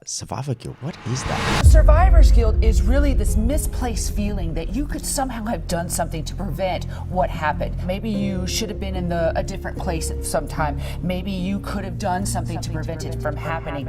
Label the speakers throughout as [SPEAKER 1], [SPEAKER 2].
[SPEAKER 1] Survivor guilt, what is that?
[SPEAKER 2] Survivor's guilt is really this misplaced feeling that you could somehow have done something to prevent what happened. Maybe you should have been in a different place at some time. Maybe you could have done something to prevent it from happening.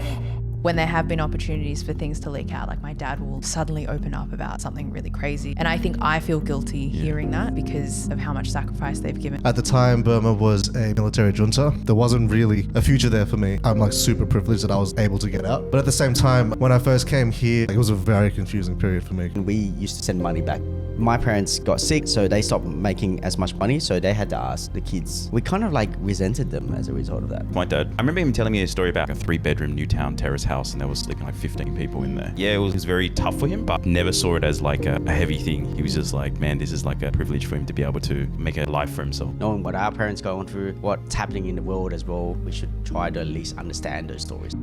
[SPEAKER 3] When there have been opportunities for things to leak out, like my dad will suddenly open up about something really crazy. And I think I feel guilty hearing that because of how much sacrifice they've given.
[SPEAKER 4] At the time, Burma was a military junta. There wasn't really a future there for me. I'm like super privileged that I was able to get out. But at the same time, when I first came here, it was a very confusing period for me.
[SPEAKER 1] We used to send money back. My parents got sick, so they stopped making as much money, so they had to ask the kids. We kind of like resented them as a result of that.
[SPEAKER 5] My dad, I remember him telling me a story about a 3-bedroom Newtown terrace house, and there was sleeping like 15 people in there. Yeah, it was very tough for him, but never saw it as like a heavy thing. He was just like, man, this is like a privilege for him to be able to make a life for himself.
[SPEAKER 1] Knowing what our parents going through, what's happening in the world as well, we should try to at least understand those stories.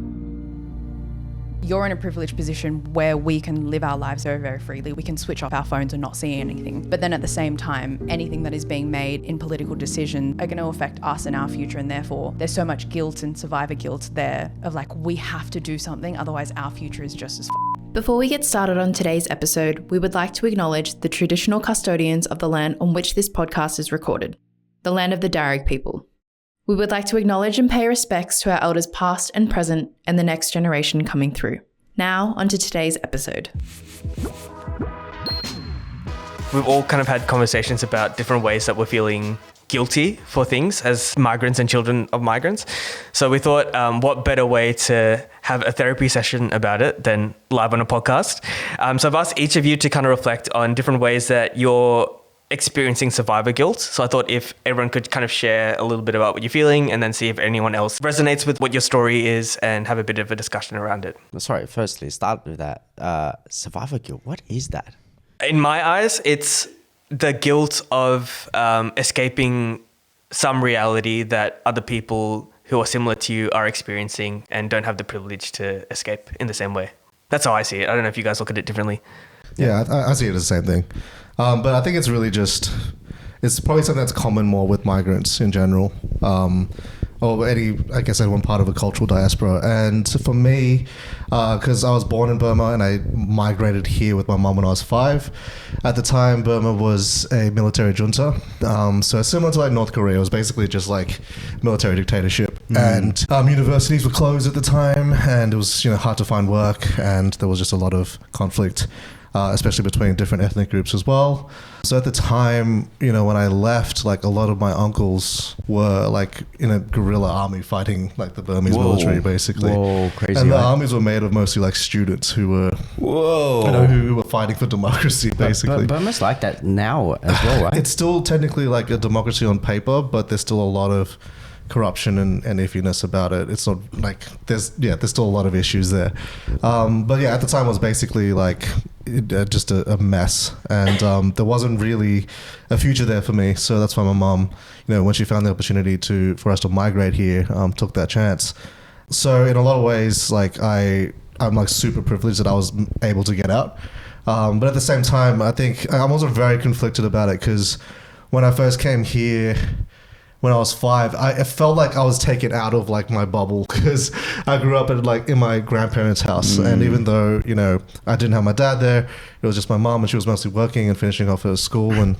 [SPEAKER 3] You're in a privileged position where we can live our lives very, very freely. We can switch off our phones and not see anything. But then at the same time, anything that is being made in political decision are going to affect us and our future. And therefore, there's so much guilt and survivor guilt there of like, we have to do something. Otherwise, our future is just as
[SPEAKER 6] Before we get started on today's episode, we would like to acknowledge the traditional custodians of the land on which this podcast is recorded, the land of the Darug people. We would like to acknowledge and pay respects to our elders past and present and the next generation coming through. Now, onto today's episode.
[SPEAKER 7] We've all kind of had conversations about different ways that we're feeling guilty for things as migrants and children of migrants. So we thought, what better way to have a therapy session about it than live on a podcast? So I've asked each of you to kind of reflect on different ways that you're experiencing survivor guilt. So I thought if everyone could kind of share a little bit about what you're feeling and then see if anyone else resonates with what your story is and have a bit of a discussion around it.
[SPEAKER 1] Sorry, firstly, start with that. Survivor guilt, what is that?
[SPEAKER 7] In my eyes, it's the guilt of escaping some reality that other people who are similar to you are experiencing and don't have the privilege to escape in the same way. That's how I see it. I don't know if you guys look at it differently.
[SPEAKER 4] Yeah, I see it as the same thing. But I think it's really just, it's probably something that's common more with migrants in general, or anyone part of a cultural diaspora. And for me, because I was born in Burma and I migrated here with my mom when I was 5. At the time, Burma was a military junta. So similar to like North Korea, it was basically just like military dictatorship. And universities were closed at the time, and it was hard to find work, and there was just a lot of conflict. Especially between different ethnic groups as well. So at the time, when I left, like a lot of my uncles were like in a guerrilla army fighting like the Burmese military, basically.
[SPEAKER 1] Whoa, crazy.
[SPEAKER 4] And the armies were made of mostly like students who were, who were fighting for democracy, basically.
[SPEAKER 1] Burma's like that now as well, right?
[SPEAKER 4] It's still technically like a democracy on paper, but there's still a lot of corruption and iffiness about it. It's not like there's still a lot of issues there. But yeah, at the time it was basically like just a mess, and there wasn't really a future there for me. So that's why my mom, when she found the opportunity for us to migrate here, took that chance. So in a lot of ways, like I'm like super privileged that I was able to get out. But at the same time, I think I'm also very conflicted about it, because when I first came here, when I was 5, I felt like I was taken out of like my bubble, because I grew up in my grandparents' house. And even though, I didn't have my dad there, it was just my mom, and she was mostly working and finishing off her school. And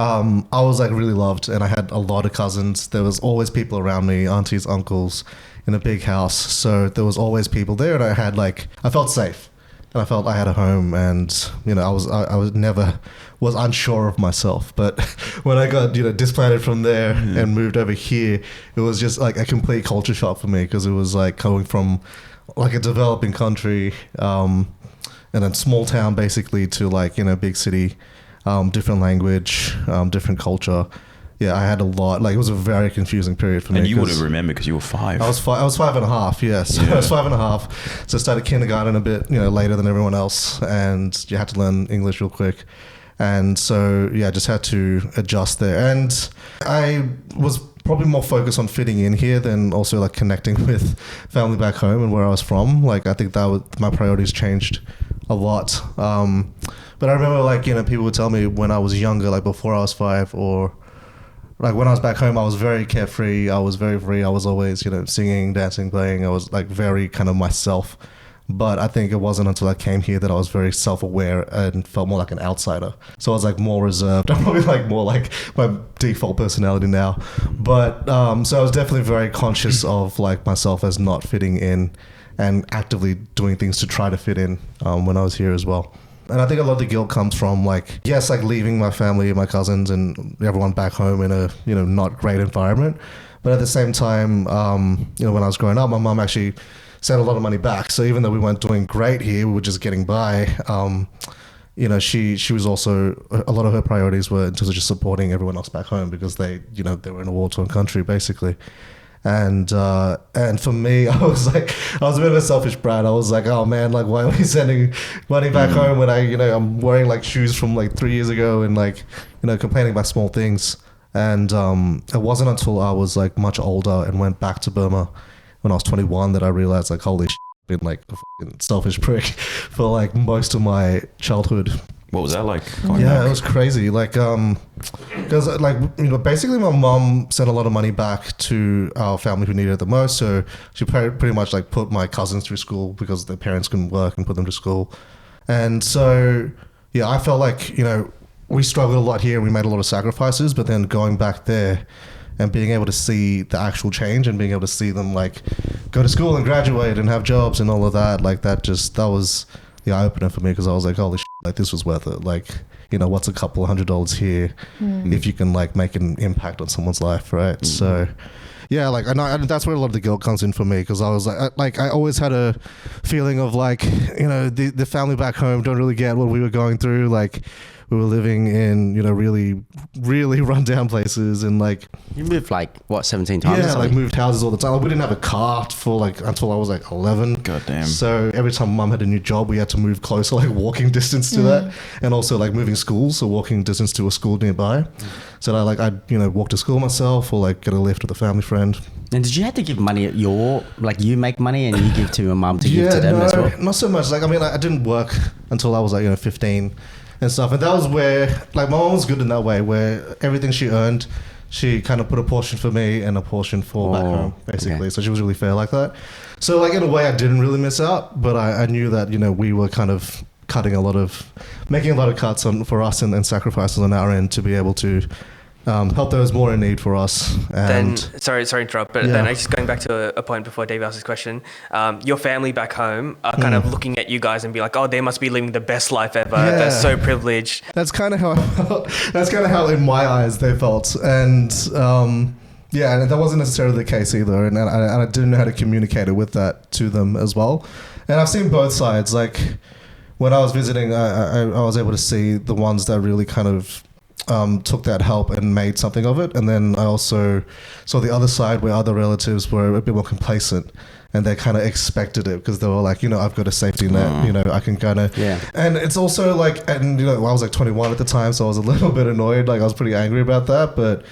[SPEAKER 4] I was like really loved, and I had a lot of cousins. There was always people around me, aunties, uncles, in a big house. So there was always people there, and I felt safe. And I felt I had a home, and I was never unsure of myself. But when I got displanted from there and moved over here, it was just like a complete culture shock for me, because it was like coming from like a developing country and a small town basically to like big city, different language, different culture. Yeah, I had a lot. Like, it was a very confusing period for me.
[SPEAKER 5] And you would have remembered because you were 5.
[SPEAKER 4] I was 5.5. Yes, I was 5.5. So I started kindergarten a bit, later than everyone else, and you had to learn English real quick. And so I just had to adjust there. And I was probably more focused on fitting in here than also like connecting with family back home and where I was from. Like, I think my priorities changed a lot. But I remember people would tell me when I was younger, like before I was 5 or like when I was back home, I was very carefree. I was very free. I was always, singing, dancing, playing. I was like very kind of myself. But I think it wasn't until I came here that I was very self-aware and felt more like an outsider. So I was like more reserved. I'm probably like more like my default personality now. But so I was definitely very conscious of like myself as not fitting in and actively doing things to try to fit in when I was here as well. And I think a lot of the guilt comes from like, yes, like leaving my family, my cousins and everyone back home in a, not great environment. But at the same time, when I was growing up, my mum actually sent a lot of money back. So even though we weren't doing great here, we were just getting by. She was also, a lot of her priorities were in terms of just supporting everyone else back home because they were in a war-torn country basically. And for me, I was a bit of a selfish brat. I was like, oh man, like why are we sending money back home when I'm wearing like shoes from like 3 years ago and like, complaining about small things. And it wasn't until I was like much older and went back to Burma when I was 21 that I realized like, holy shit, I've been like a fucking selfish prick for like most of my childhood.
[SPEAKER 5] What was that like?
[SPEAKER 4] It was crazy. Like, because basically my mom sent a lot of money back to our family who needed it the most. So she pretty much like put my cousins through school because their parents couldn't work and put them to school. And so, yeah, I felt like, we struggled a lot here and we made a lot of sacrifices, but then going back there and being able to see the actual change and being able to see them like go to school and graduate and have jobs and all of that, like that was the eye opener for me because I was like, holy shit, like this was worth it. Like, what's a couple of $100 here if you can like make an impact on someone's life, right? So yeah, like and that's where a lot of the guilt comes in for me because I was like I always had a feeling of like, the family back home don't really get what we were going through. Like we were living in, really, really rundown places and like...
[SPEAKER 1] You moved like, what, 17 times?
[SPEAKER 4] Yeah, like moved houses all the time. Like, we didn't have a car for like, until I was like 11.
[SPEAKER 5] God damn.
[SPEAKER 4] So every time mum had a new job, we had to move closer, like walking distance to that. And also like moving schools, so walking distance to a school nearby. So I'd walk to school myself or like get a lift with a family friend.
[SPEAKER 1] And did you have to give money you make money and you give to your mum to give to them as well?
[SPEAKER 4] Not so much. Like, I mean, I didn't work until I was like, 15. And stuff, and that was where like my mom was good in that way, where everything she earned, she kind of put a portion for me and a portion for back home, basically. Okay. So she was really fair like that. So like in a way, I didn't really miss out, but I knew that we were kind of making a lot of cuts for us and sacrifices on our end to be able to help those more in need for us. And
[SPEAKER 7] then, sorry to interrupt, but then just going back to a point before Dave asked his question, your family back home are kind of looking at you guys and be like, oh, they must be living the best life ever. Yeah. They're so privileged.
[SPEAKER 4] That's kind of how I felt. That's kind of how in my eyes they felt. And and that wasn't necessarily the case either. And I didn't know how to communicate it with that to them as well. And I've seen both sides. Like when I was visiting, I was able to see the ones that really kind of took that help and made something of it. And then I also saw the other side where other relatives were a bit more complacent and they kind of expected it because they were like, I've got a safety net, I can kind of, and it's also like, and I was like 21 at the time, so I was a little bit annoyed. Like I was pretty angry about that. But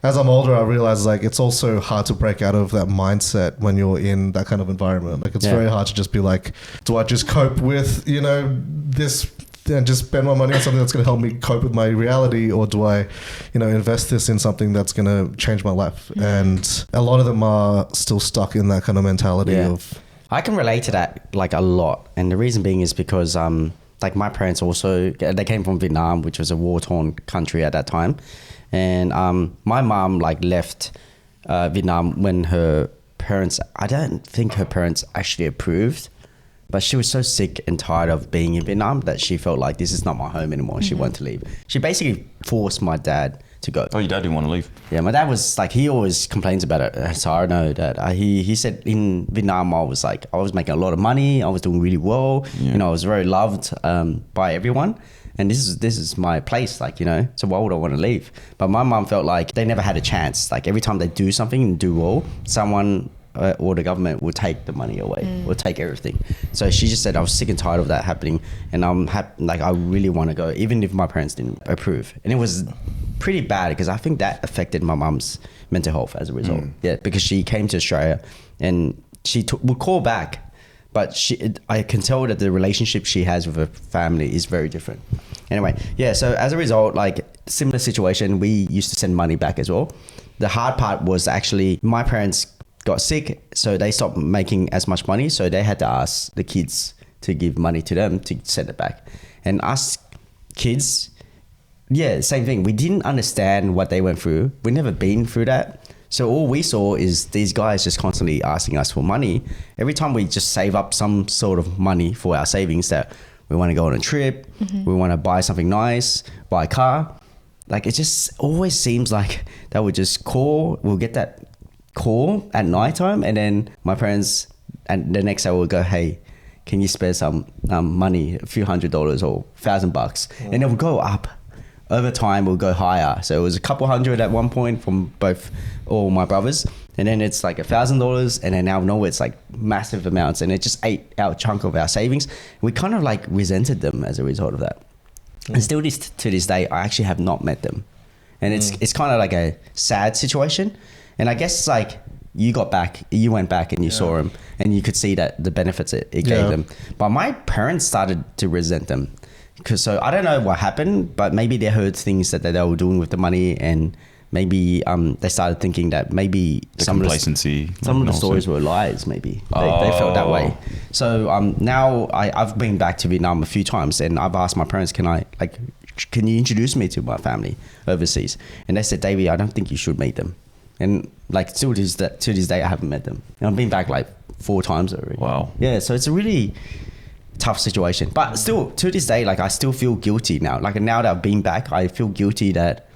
[SPEAKER 4] as I'm older, I realized like it's also hard to break out of that mindset when you're in that kind of environment. Like it's very hard to just be like, do I just cope with, this and just spend my money on something that's going to help me cope with my reality, or do I, invest this in something that's going to change my life? And a lot of them are still stuck in that kind of mentality of...
[SPEAKER 1] I can relate to that like a lot, and the reason being is because like my parents also, they came from Vietnam, which was a war-torn country at that time, and my mom like left Vietnam when her parents, I don't think her parents actually approved. But she was so sick and tired of being in Vietnam that she felt like this is not my home anymore. She wanted to leave. She basically forced my dad to go.
[SPEAKER 5] Oh, your dad didn't want to leave?
[SPEAKER 1] Yeah, my dad was like, he always complains about it. So I know that he said in Vietnam, I was making a lot of money. I was doing really well. I was very loved by everyone. And this is my place, like, so why would I want to leave? But my mom felt like they never had a chance. Like every time they do something and do well, someone or the government will take the money away, will take everything. So she just said, I was sick and tired of that happening, and I'm happy, like I really want to go, even if my parents didn't approve. And it was pretty bad because I think that affected my mum's mental health as a result. Yeah, because she came to Australia and she would call back, but I can tell that the relationship she has with her family is very different. Anyway, yeah, so as a result, like similar situation, we used to send money back as well. The hard part was actually my parents got sick, so they stopped making as much money, so they had to ask the kids to give money to them to send it back. And us kids, yeah, same thing. We didn't understand what they went through. We've never been through that. So all we saw is these guys just constantly asking us for money. Every time we just save up some sort of money for our savings that we want to go on a trip, we want to buy something nice, buy a car. Like it just always seems like they would just call, we'll get that call at nighttime, and then my parents, and the next day will go, hey, can you spare some money, a few $100 or $1,000? And it will go up. Over time, we'll go higher. So it was a couple hundred at one point from all my brothers. And then it's like $1,000. And then now no, it's like massive amounts. And it just ate our chunk of our savings. We kind of like resented them as a result of that. And still to this day, I actually have not met them. And it's kind of like a sad situation. And I guess like you went back and you saw them and you could see that the benefits it gave them. But my parents started to resent them. So I don't know what happened, but maybe they heard things that they were doing with the money, and maybe they started thinking that maybe some of the stories were lies. Maybe they felt that way. So now I've been back to Vietnam a few times, and I've asked my parents, can you introduce me to my family overseas? And they said, Davie, I don't think you should meet them. And like to this day, I haven't met them. And I've been back like 4 times already.
[SPEAKER 5] Wow.
[SPEAKER 1] Yeah, so it's a really tough situation, but still to this day, like I still feel guilty now. Like now that I've been back, I feel guilty that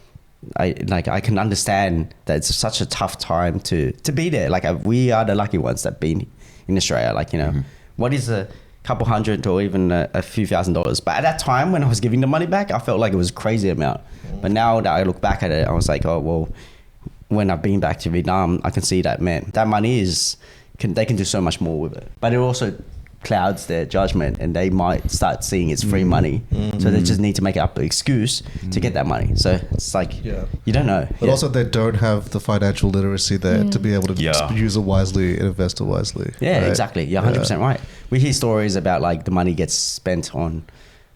[SPEAKER 1] I can understand that it's such a tough time to be there. Like we are the lucky ones that been in Australia. Like, you know, what is a couple hundred or even a few $1,000s? But at that time when I was giving the money back, I felt like it was a crazy amount. But now that I look back at it, I was like, oh, well, when I've been back to Vietnam, I can see that, man, that money they can do so much more with it. But it also clouds their judgment, and they might start seeing it's free money. So they just need to make up an excuse to get that money. So it's like, you don't know.
[SPEAKER 4] But also they don't have the financial literacy there to be able to use it wisely and invest it wisely.
[SPEAKER 1] Yeah,
[SPEAKER 4] right?
[SPEAKER 1] exactly. You're 100% right. We hear stories about like the money gets spent on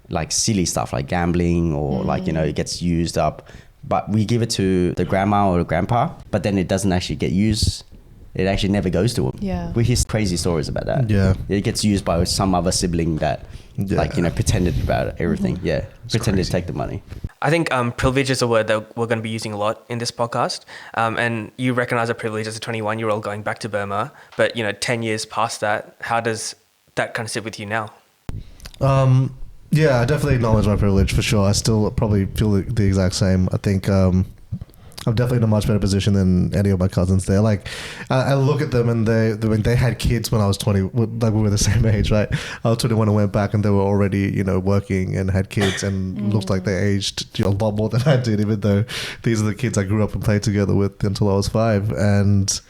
[SPEAKER 1] like silly stuff like gambling or like, you know, it gets used up, but we give it to the grandma or the grandpa, but then it doesn't actually get used. It actually never goes to them.
[SPEAKER 3] Yeah.
[SPEAKER 1] We hear crazy stories about that.
[SPEAKER 4] Yeah.
[SPEAKER 1] It gets used by some other sibling that like, you know, pretended about everything. Yeah. Pretended to take the money.
[SPEAKER 7] I think privilege is a word that we're going to be using a lot in this podcast. And you recognize a privilege as a 21-year-old going back to Burma, but, you know, 10 years past that, how does that kind of sit with you now?
[SPEAKER 4] Yeah, I definitely acknowledge my privilege for sure. I still probably feel the exact same. I think I'm definitely in a much better position than any of my cousins there. Like, I look at them and they had kids when I was 20, like we were the same age, right? I was 21 and went back and they were already, you know, working and had kids and looked like they aged a lot more than I did, even though these are the kids I grew up and played together with until I was 5. And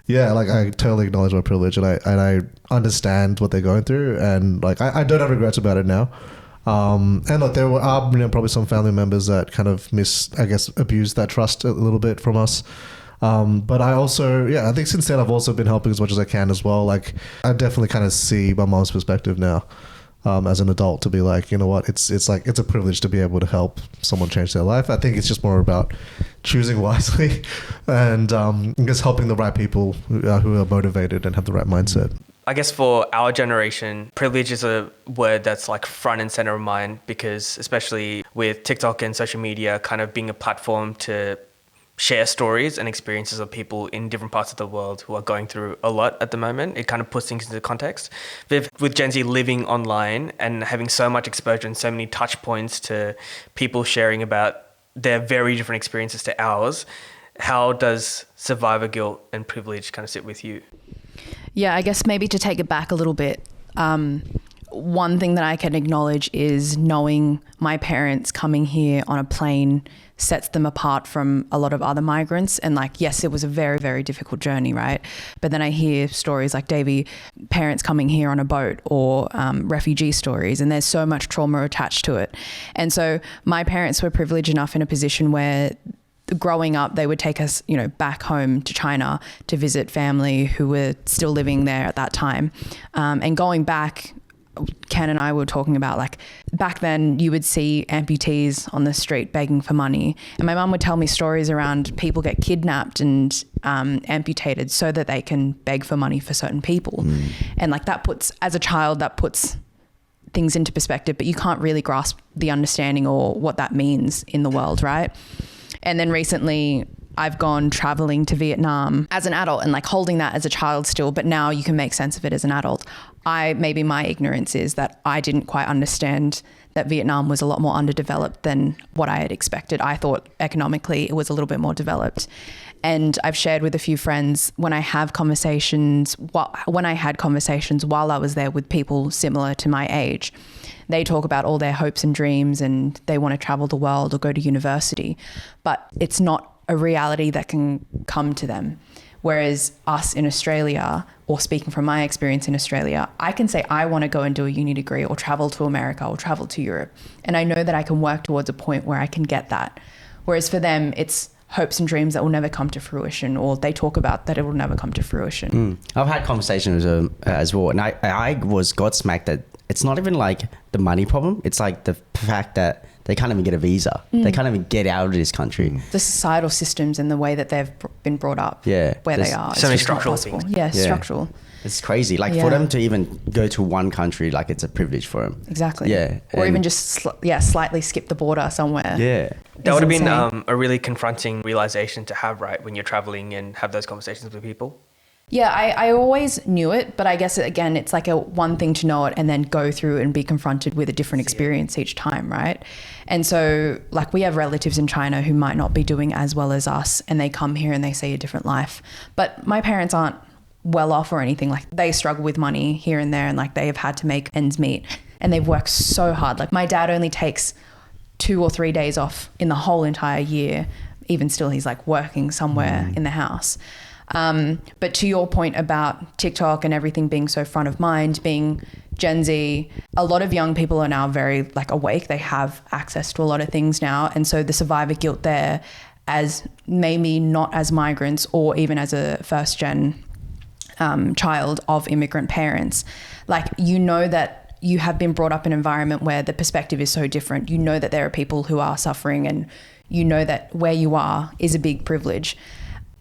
[SPEAKER 4] yeah, like I totally acknowledge my privilege and I understand what they're going through, and like I don't have regrets about it now. And look, there are probably some family members that kind of abused that trust a little bit from us. But I also, I think since then I've also been helping as much as I can as well. Like I definitely kind of see my mom's perspective now, as an adult, to be like, you know what, it's a privilege to be able to help someone change their life. I think it's just more about choosing wisely and just helping the right people who are motivated and have the right mindset.
[SPEAKER 7] I guess for our generation, privilege is a word that's like front and center of mind, because especially with TikTok and social media kind of being a platform to share stories and experiences of people in different parts of the world who are going through a lot at the moment, it kind of puts things into context. With Gen Z living online and having so much exposure and so many touch points to people sharing about their very different experiences to ours, how does survivor guilt and privilege kind of sit with you?
[SPEAKER 3] Yeah, I guess maybe to take it back a little bit, one thing that I can acknowledge is knowing my parents coming here on a plane sets them apart from a lot of other migrants. And like, yes, it was a very, very difficult journey, right? But then I hear stories like Davie, parents coming here on a boat, or refugee stories, and there's so much trauma attached to it. And so my parents were privileged enough in a position where growing up, they would take us, you know, back home to China to visit family who were still living there at that time. And going back, Ken and I were talking about, like, back then you would see amputees on the street begging for money. And my mum would tell me stories around people get kidnapped and amputated so that they can beg for money for certain people. And like that puts, as a child, that puts things into perspective, but you can't really grasp the understanding or what that means in the world, right? And then recently I've gone traveling to Vietnam as an adult and like holding that as a child still, but now you can make sense of it as an adult. Maybe my ignorance is that I didn't quite understand that Vietnam was a lot more underdeveloped than what I had expected. I thought economically it was a little bit more developed. And I've shared with a few friends when I had conversations while I was there with people similar to my age, they talk about all their hopes and dreams and they want to travel the world or go to university, but it's not a reality that can come to them. Whereas us in Australia, or speaking from my experience in Australia, I can say I want to go and do a uni degree or travel to America or travel to Europe. And I know that I can work towards a point where I can get that. Whereas for them, it's hopes and dreams that will never come to fruition, or they talk about that it will never come to fruition.
[SPEAKER 1] I've had conversations with them as well. And I was gobsmacked that it's not even like the money problem. It's like the fact that they can't even get a visa. They can't even get out of this country.
[SPEAKER 3] The societal systems and the way that they've been brought up, where they are.
[SPEAKER 7] So many structural things.
[SPEAKER 3] Yeah, structural.
[SPEAKER 1] It's crazy. Like for them to even go to one country, like it's a privilege for them.
[SPEAKER 3] Exactly.
[SPEAKER 1] Yeah.
[SPEAKER 3] Or even just slightly skip the border somewhere.
[SPEAKER 1] Yeah.
[SPEAKER 7] That would have been a really confronting realization to have, right, when you're traveling and have those conversations with people.
[SPEAKER 3] Yeah, I always knew it, but I guess, again, it's like one thing to know it and then go through and be confronted with a different experience each time, right? And so, like, we have relatives in China who might not be doing as well as us, and they come here and they see a different life. But my parents aren't well off or anything. Like, they struggle with money here and there, and like they have had to make ends meet, and they've worked so hard. Like, my dad only takes 2 or 3 days off in the whole entire year. Even still, he's like working somewhere in the house. But to your point about TikTok and everything being so front of mind, being Gen Z, a lot of young people are now very like awake. They have access to a lot of things now. And so the survivor guilt there, as maybe not as migrants or even as a first gen child of immigrant parents, like, you know that you have been brought up in an environment where the perspective is so different. You know that there are people who are suffering, and you know that where you are is a big privilege.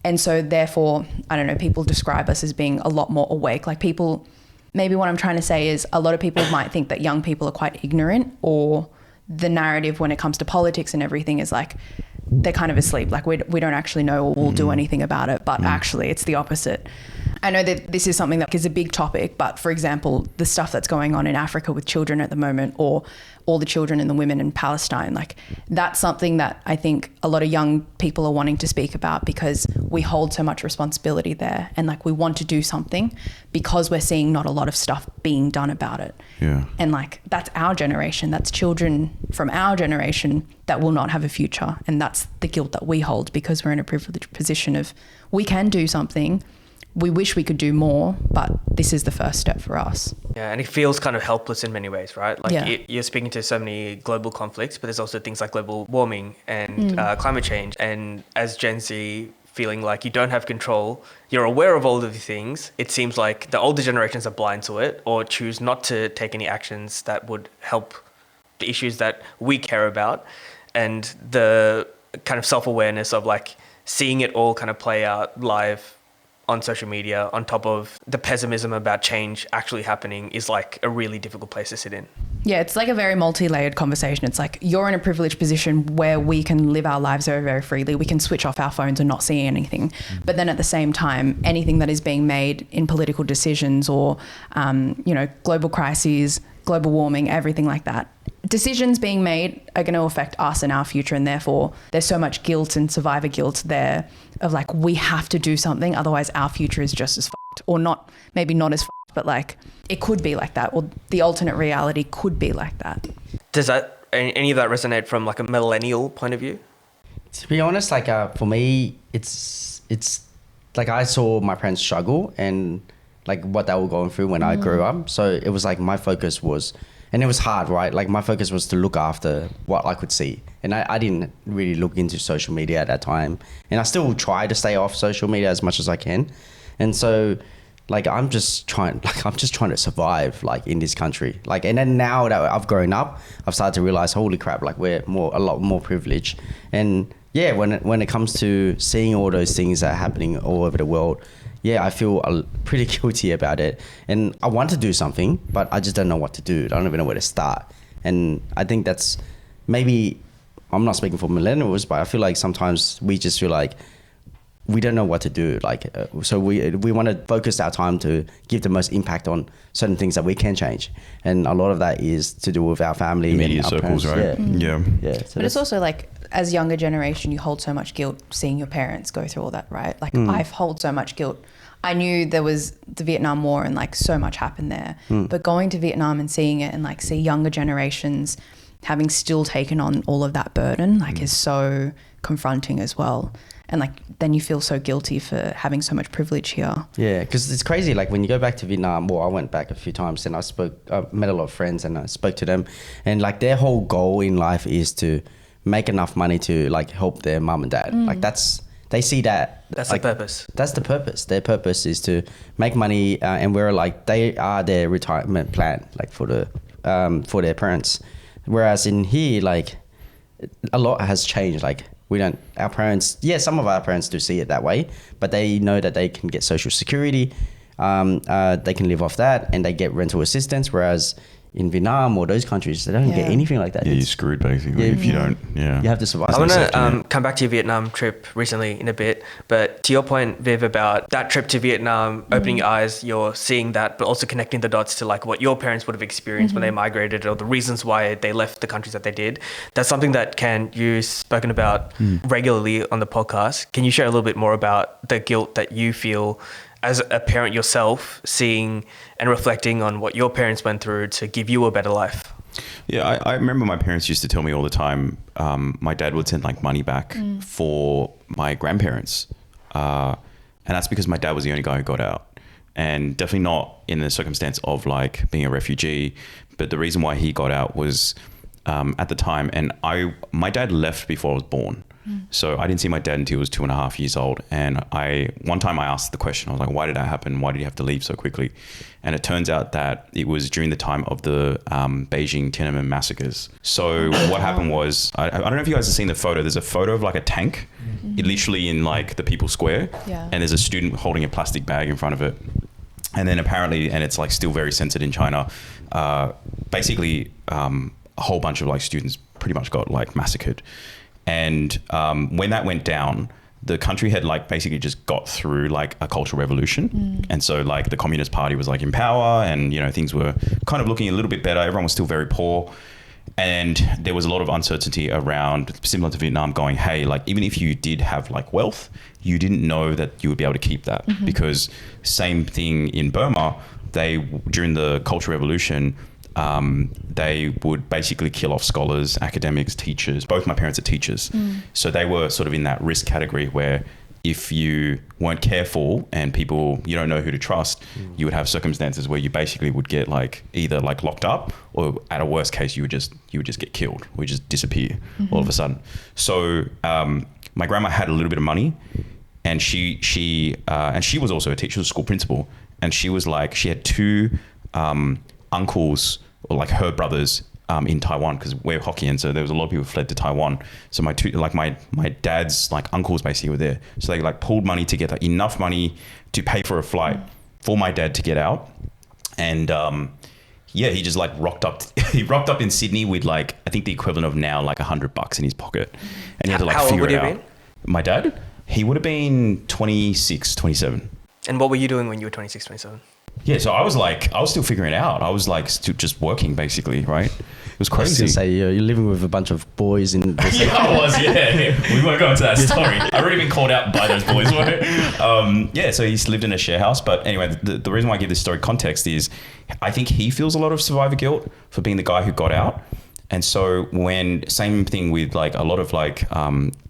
[SPEAKER 3] And so therefore, I don't know, people describe us as being a lot more awake. Like, people, maybe what I'm trying to say is a lot of people might think that young people are quite ignorant, or the narrative when it comes to politics and everything is like, they're kind of asleep. Like, we don't actually know or will do anything about it, but actually it's the opposite. I know that this is something that is a big topic, but for example, the stuff that's going on in Africa with children at the moment, or all the children and the women in Palestine, like, that's something that I think a lot of young people are wanting to speak about, because we hold so much responsibility there, and like, we want to do something because we're seeing not a lot of stuff being done about it.
[SPEAKER 5] Yeah.
[SPEAKER 3] And like, that's our generation, that's children from our generation that will not have a future. And that's the guilt that we hold, because we're in a privileged position of, we can do something. We wish we could do more, but this is the first step for us.
[SPEAKER 7] Yeah, and it feels kind of helpless in many ways, right? Like, you're speaking to so many global conflicts, but there's also things like global warming and climate change. And as Gen Z, feeling like you don't have control, you're aware of all of these things. It seems like the older generations are blind to it, or choose not to take any actions that would help the issues that we care about. And the kind of self-awareness of like seeing it all kind of play out live on social media, on top of the pessimism about change actually happening, is like a really difficult place to sit in.
[SPEAKER 3] Yeah, it's like a very multi-layered conversation. It's like, you're in a privileged position where we can live our lives very, very freely. We can switch off our phones and not see anything. But then at the same time, anything that is being made in political decisions or, global crises, global warming, everything like that, decisions being made are going to affect us and our future. And therefore, there's so much guilt and survivor guilt there of like, we have to do something, otherwise our future is just as fucked, or not, maybe not as fucked, but like, it could be like that, or the alternate reality could be like that.
[SPEAKER 7] Does that, any of that resonate from like a millennial point of view?
[SPEAKER 1] To be honest, like for me, it's like I saw my parents struggle and like what they were going through when I grew up. So it was like my focus was, and it was hard, right? Like my focus was to look after what I could see. And I didn't really look into social media at that time. And I still try to stay off social media as much as I can. And so like I'm just trying to survive like in this country. Like, and then now that I've grown up, I've started to realize, holy crap, like we're a lot more privileged. And yeah, when it comes to seeing all those things that are happening all over the world, yeah, I feel pretty guilty about it. And I want to do something, but I just don't know what to do. I don't even know where to start. And I think that's maybe, I'm not speaking for millennials, but I feel like sometimes we just feel like we don't know what to do. Like, so we want to focus our time to give the most impact on certain things that we can change. And a lot of that is to do with our family.
[SPEAKER 5] Immediate
[SPEAKER 1] and our
[SPEAKER 5] circles,
[SPEAKER 1] parents.
[SPEAKER 5] right?
[SPEAKER 1] Yeah.
[SPEAKER 5] Yeah.
[SPEAKER 1] So
[SPEAKER 3] But it's also like, as younger generation, you hold so much guilt seeing your parents go through all that, right? Like I hold so much guilt. I knew there was the Vietnam War and like so much happened there, but going to Vietnam and seeing it and like see younger generations having still taken on all of that burden, like is so confronting as well. And like, then you feel so guilty for having so much privilege here.
[SPEAKER 1] Yeah, because it's crazy. Like when you go back to Vietnam, well, I went back a few times and I met a lot of friends and I spoke to them, and like their whole goal in life is to make enough money to like help their mum and dad. Like they see that.
[SPEAKER 7] That's
[SPEAKER 1] like,
[SPEAKER 7] the purpose.
[SPEAKER 1] That's the purpose. Their purpose is to make money, and we're like, they are their retirement plan, like for their parents. Whereas in here, like a lot has changed. Like our parents, some of our parents do see it that way, but they know that they can get social security, they can live off that, and they get rental assistance. Whereas in Vietnam or those countries, they don't get anything like that.
[SPEAKER 5] Yeah, you're screwed basically if you don't. Yeah,
[SPEAKER 1] you have to survive.
[SPEAKER 7] I want to come back to your Vietnam trip recently in a bit, but to your point, Viv, about that trip to Vietnam, opening your eyes, you're seeing that, but also connecting the dots to like what your parents would have experienced when they migrated, or the reasons why they left the countries that they did. That's something that you've spoken about regularly on the podcast. Can you share a little bit more about the guilt that you feel as a parent yourself, seeing and reflecting on what your parents went through to give you a better life?
[SPEAKER 5] Yeah, I remember my parents used to tell me all the time, my dad would send like money back for my grandparents. And that's because my dad was the only guy who got out. And definitely not in the circumstance of like being a refugee, but the reason why he got out was at the time, and my dad left before I was born. So I didn't see my dad until he was 2.5 years old. And one time I asked the question, I was like, why did that happen? Why did he have to leave so quickly? And it turns out that it was during the time of the Beijing Tiananmen massacres. So what happened was, I don't know if you guys have seen the photo. There's a photo of like a tank, literally in like the People's Square.
[SPEAKER 3] Yeah.
[SPEAKER 5] And there's a student holding a plastic bag in front of it. And then apparently, and it's like still very censored in China, basically a whole bunch of like students pretty much got like massacred. And when that went down, the country had like basically just got through like a cultural revolution. And so like the Communist Party was like in power, and, you know, things were kind of looking a little bit better. Everyone was still very poor. And there was a lot of uncertainty around, similar to Vietnam, going, hey, like even if you did have like wealth, you didn't know that you would be able to keep that. Because same thing in Burma, during the Cultural Revolution, they would basically kill off scholars, academics, teachers. Both my parents are teachers. So they were sort of in that risk category where if you weren't careful and people, you don't know who to trust, you would have circumstances where you basically would get like either like locked up, or at a worst case, you would just get killed, or just disappear all of a sudden. So my grandma had a little bit of money, and she was also a teacher, a school principal. And she was like, she had two uncles, or like her brothers, in Taiwan, because we're Hokkien, so there was a lot of people who fled to Taiwan. So my dad's like uncles basically were there. So they like pulled money together, enough money to pay for a flight for my dad to get out. And he just like rocked up. He rocked up in Sydney with like, I think the equivalent of now like $100 in his pocket, and he had to like figure it out. My dad, he would have been 26, 27.
[SPEAKER 7] And what were you doing when you were 26, 27?
[SPEAKER 5] Yeah, so I was still figuring it out. I was like still just working basically, right? It was
[SPEAKER 1] I was
[SPEAKER 5] crazy.
[SPEAKER 1] gonna say, you're living with a bunch of boys in this.
[SPEAKER 5] Yeah, I was, yeah. We won't go into that story. I've already been called out by those boys. So he lived in a share house. But anyway, the reason why I give this story context is I think he feels a lot of survivor guilt for being the guy who got out. And so same thing with like a lot of like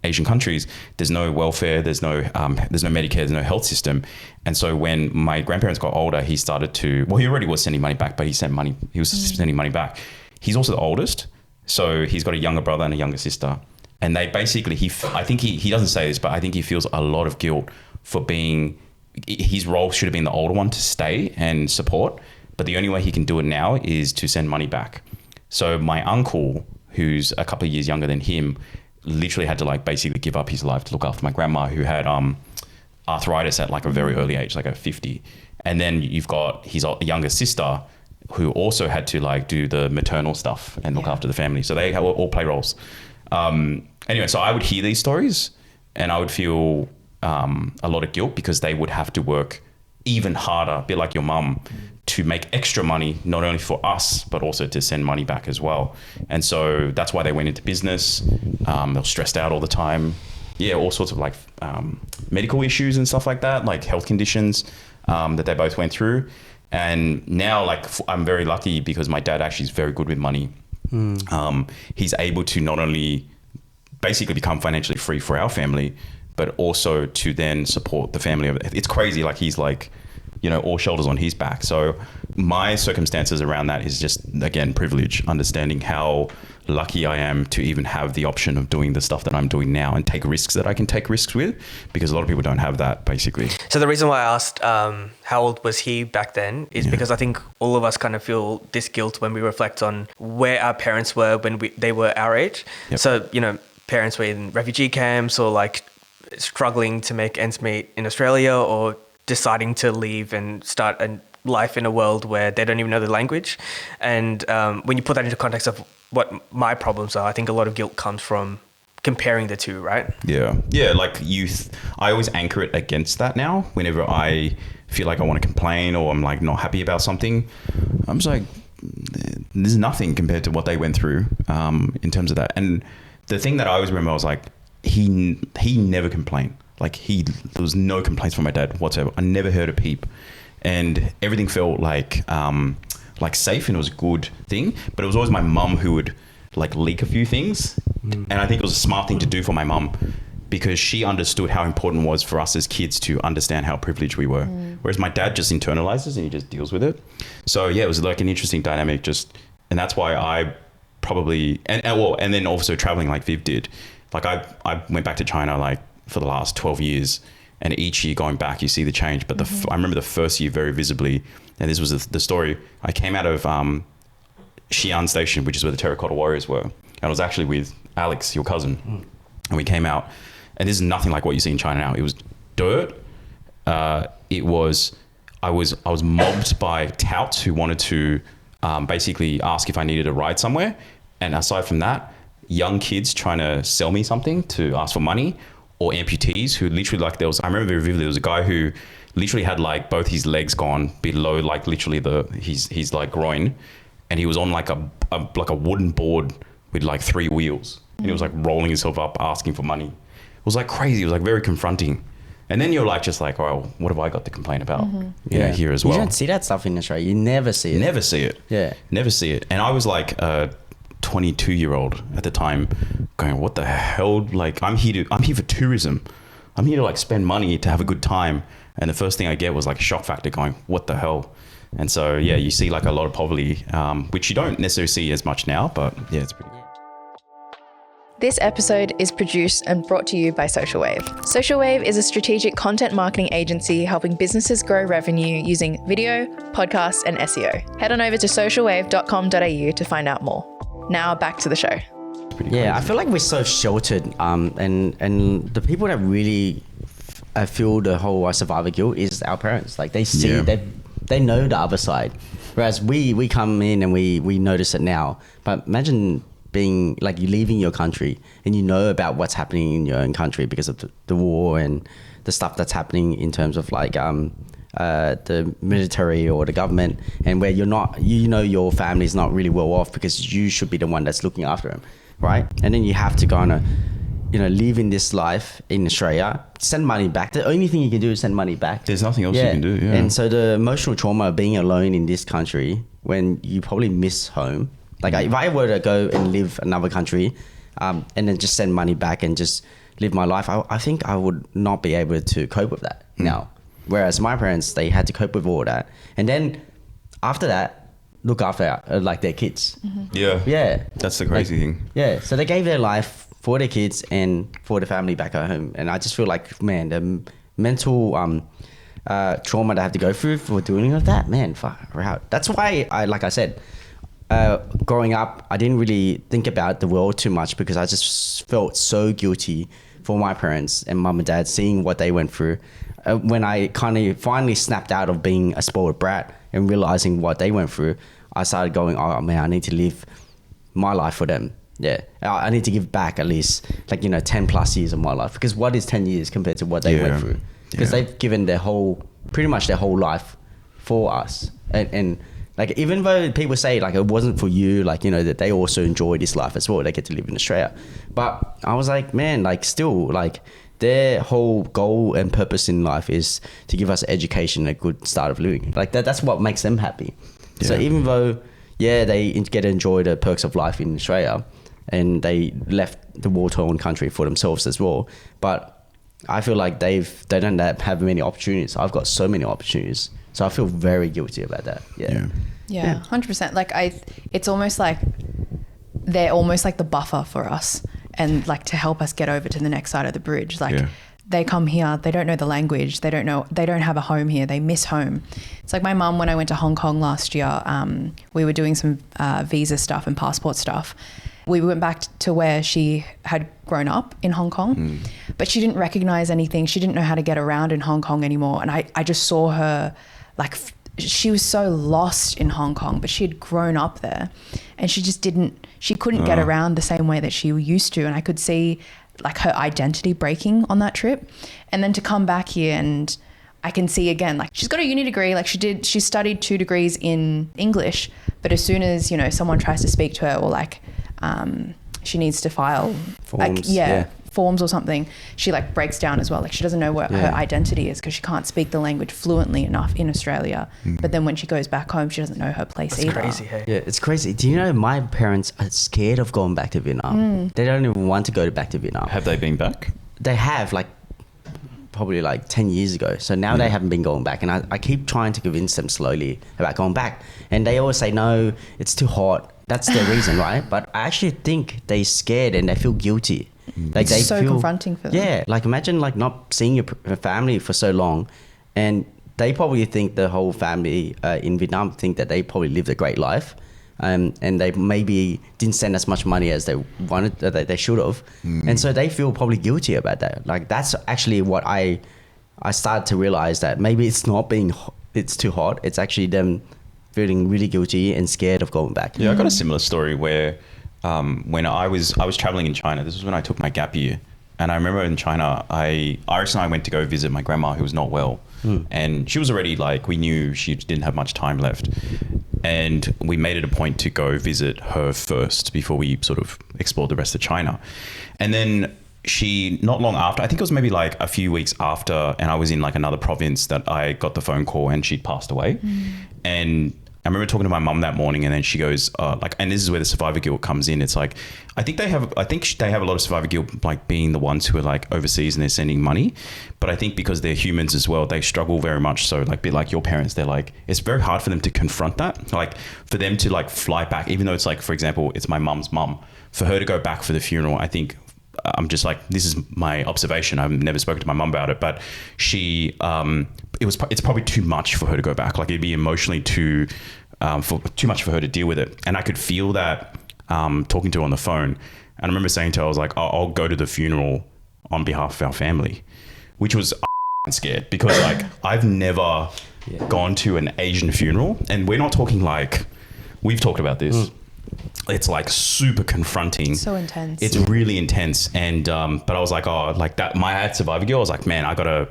[SPEAKER 5] Asian countries, there's no welfare, there's no Medicare, there's no health system. And so when my grandparents got older, he started to, he already was sending money back, but he was sending money back. He's also the oldest. So he's got a younger brother and a younger sister. And they basically, I think he doesn't say this, but I think he feels a lot of guilt for being his role should have been the older one to stay and support, but the only way he can do it now is to send money back. So my uncle, who's a couple of years younger than him, literally had to like basically give up his life to look after my grandma, who had arthritis at like a very early age, like at 50. And then you've got his younger sister, who also had to like do the maternal stuff and look after the family. So they all play roles. Anyway, so I would hear these stories and I would feel a lot of guilt, because they would have to work even harder, a bit like your mum, to make extra money, not only for us, but also to send money back as well. And so that's why they went into business. They were stressed out all the time. Yeah, all sorts of like medical issues and stuff like that, like health conditions that they both went through. And now, like, I'm very lucky because my dad actually is very good with money. He's able to not only basically become financially free for our family, but also to then support the family. It's crazy. Like, he's like, you know, all shoulders on his back. So my circumstances around that is just, again, privilege, understanding how lucky I am to even have the option of doing the stuff that I'm doing now and take risks that I can take risks with, because a lot of people don't have that, basically.
[SPEAKER 7] So the reason why I asked how old was he back then is because I think all of us kind of feel this guilt when we reflect on where our parents were when they were our age.
[SPEAKER 5] Yep.
[SPEAKER 7] So, you know, parents were in refugee camps or like struggling to make ends meet in Australia, or deciding to leave and start a life in a world where they don't even know the language. And when you put that into context of what my problems are, I think a lot of guilt comes from comparing the two, right?
[SPEAKER 5] Yeah. Yeah, like youth, I always anchor it against that now. Whenever I feel like I want to complain or I'm like not happy about something, I'm just like, there's nothing compared to what they went through in terms of that. And the thing that I always remember, I was like, he never complained. Like there was no complaints from my dad whatsoever. I never heard a peep, and everything felt like safe, and it was a good thing. But it was always my mum who would like leak a few things, and I think it was a smart thing to do for my mum, because she understood how important it was for us as kids to understand how privileged we were. Whereas my dad just internalizes and he just deals with it. So yeah, it was like an interesting dynamic, and that's why I probably and then also traveling like Viv did. Like I went back to China like for the last 12 years, and each year going back, you see the change. But I remember the first year very visibly, and this was the story. I came out of Xi'an Station, which is where the Terracotta Warriors were. And I was actually with Alex, your cousin. And we came out, and this is nothing like what you see in China now. It was dirt. I was mobbed by touts who wanted to basically ask if I needed a ride somewhere. And aside from that, young kids trying to sell me something to ask for money, or amputees who literally I remember very vividly, there was a guy who literally had like both his legs gone below like literally his like groin, and he was on like a wooden board with like 3 wheels, and he was like rolling himself up asking for money. It was like crazy. It was like very confronting. And then you're like, just like, oh, what have I got to complain about? Here as well.
[SPEAKER 1] You don't see that stuff in Australia. You never see it.
[SPEAKER 5] Never see it.
[SPEAKER 1] Yeah.
[SPEAKER 5] Never see it. And I was like a 22-year-old at the time going, what the hell? Like, I'm here for tourism. I'm here to like spend money to have a good time. And the first thing I get was like a shock factor going, what the hell? And so, yeah, you see like a lot of poverty, which you don't necessarily see as much now, but yeah, it's pretty good.
[SPEAKER 6] This episode is produced and brought to you by Social Wave. Social Wave is a strategic content marketing agency helping businesses grow revenue using video, podcasts, and SEO. Head on over to socialwave.com.au to find out more. Now back to the show.
[SPEAKER 1] Yeah, I feel like we're so sheltered, and the people that really feel the whole survivor guilt is our parents. Like they see, they know the other side, whereas we come in and we notice it now. But imagine being like you leaving your country and you know about what's happening in your own country because of the war and the stuff that's happening in terms of like the military or the government, and where you're not, your family's not really well off because you should be the one that's looking after them, right? And then you have to go on live in this life in Australia, send money back. The only thing you can do is send money back.
[SPEAKER 5] There's nothing else you can do. Yeah.
[SPEAKER 1] And so the emotional trauma of being alone in this country when you probably miss home. Like if I were to go and live another country and then just send money back and just live my life, I think I would not be able to cope with that now. Whereas my parents, they had to cope with all that. And then after that, look after like their kids. Yeah.
[SPEAKER 5] That's the crazy thing.
[SPEAKER 1] Yeah. So they gave their life for their kids and for the family back at home. And I just feel like, man, the mental trauma that I have to go through for doing all of that, man, fuck out. That's why like I said, growing up, I didn't really think about the world too much because I just felt so guilty for my parents and mum and dad, seeing what they went through. When I kind of finally snapped out of being a spoiled brat and realizing what they went through, I started going, oh man, I need to live my life for them. Yeah, I need to give back at least 10 plus years of my life, because what is 10 years compared to what they went through? Because they've given pretty much their whole life for us. And like, even though people say like it wasn't for you, that they also enjoy this life as well, they get to live in Australia. But I was like, man, like still, like their whole goal and purpose in life is to give us education, a good start of living. Like that's what makes them happy. Yeah. So even though, they get to enjoy the perks of life in Australia, and they left the war-torn country for themselves as well, but I feel like they don't have many opportunities. I've got so many opportunities, so I feel very guilty about that.
[SPEAKER 3] Yeah, 100%. Like it's almost like they're almost like the buffer for us, and like to help us get over to the next side of the bridge. Like they come here, they don't know the language, they don't have a home here, they miss home. It's like my mum, when I went to Hong Kong last year, we were doing some visa stuff and passport stuff. We went back to where she had grown up in Hong Kong, but she didn't recognize anything. She didn't know how to get around in Hong Kong anymore. And I just saw her, like, she was so lost in Hong Kong, but she had grown up there, and she couldn't get around the same way that she used to. And I could see like her identity breaking on that trip. And then to come back here, and I can see again, like she's got a uni degree, like she studied 2 degrees in English, but as soon as, someone tries to speak to her, or like, she needs to file forms, forms or something, she like breaks down as well. Like she doesn't know what her identity is because she can't speak the language fluently enough in Australia. But then when she goes back home, she doesn't know her place either.
[SPEAKER 7] That's crazy, hey?
[SPEAKER 1] Yeah, it's crazy. Do you know my parents are scared of going back to Vietnam? They don't even want to go back to Vietnam.
[SPEAKER 5] Have they been back?
[SPEAKER 1] They have, like probably like 10 years ago. So now they haven't been going back, and I keep trying to convince them slowly about going back, and they always say no, it's too hot. That's their reason, right? But I actually think they're scared and they feel guilty. Like
[SPEAKER 3] it's so confronting for them.
[SPEAKER 1] Yeah, like imagine like not seeing your family for so long, and they probably think the whole family in Vietnam think that they probably lived a great life, and they maybe didn't send as much money as they wanted, that they should have, and so they feel probably guilty about that. Like that's actually what I started to realize, that maybe it's not it's too hot. It's actually them feeling really guilty and scared of going back.
[SPEAKER 5] Yeah, I got a similar story where when I was traveling in China. This was when I took my gap year, and I remember in China, Iris and I went to go visit my grandma who was not well, and she was already like, we knew she didn't have much time left, and we made it a point to go visit her first before we sort of explored the rest of China. And then she, not long after, I think it was maybe like a few weeks after, and I was in like another province, that I got the phone call and she'd passed away. And I remember talking to my mum that morning, and then she goes, and this is where the survivor guilt comes in. It's like, I think they have a lot of survivor guilt, like being the ones who are like overseas and they're sending money. But I think because they're humans as well, they struggle very much. So like, be like your parents, they're like, it's very hard for them to confront that. Like for them to like fly back, even though it's like, for example, it's my mum's mum, for her to go back for the funeral, I think, I'm just like, this is my observation. I've never spoken to my mum about it, but she, it's probably too much for her to go back. Like it'd be emotionally too much for her to deal with it. And I could feel that talking to her on the phone. And I remember saying to her, I was like, I'll go to the funeral on behalf of our family, which was scared, because like I've never gone to an Asian funeral, and we're not talking like, we've talked about this. It's like super confronting.
[SPEAKER 3] So intense.
[SPEAKER 5] It's really intense. And, but I was like, like that, I had survivor guilt. I was like, man, I gotta,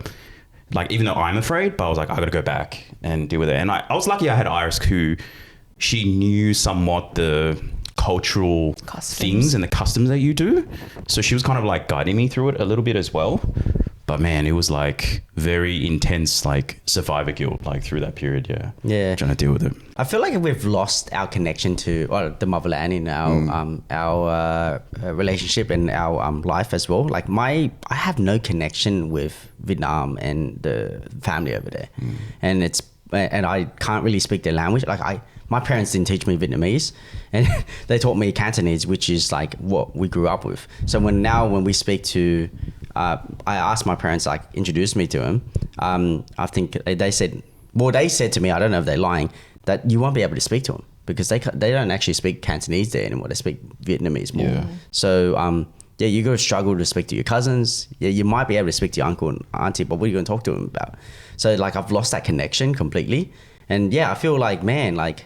[SPEAKER 5] like, even though I'm afraid, but I was like, I gotta go back and deal with it. And I was lucky I had Iris, who, she knew somewhat the cultural things and the customs that you do. So she was kind of like guiding me through it a little bit as well. But man, it was like very intense, like survivor guilt, like through that period. Yeah. Trying to deal with it.
[SPEAKER 1] I feel like we've lost our connection to the motherland in our relationship and our life as well. Like I have no connection with Vietnam and the family over there, and I can't really speak their language. Like my parents didn't teach me Vietnamese, and they taught me Cantonese, which is like what we grew up with. So when we speak to I asked my parents, like, introduce me to him. I think they said to me, I don't know if they're lying, that you won't be able to speak to him because they don't actually speak Cantonese there anymore. They speak Vietnamese more.
[SPEAKER 8] Yeah.
[SPEAKER 1] So you got to struggle to speak to your cousins. Yeah, you might be able to speak to your uncle and auntie, but what are you going to talk to them about? So like I've lost that connection completely. And yeah, I feel like, man, like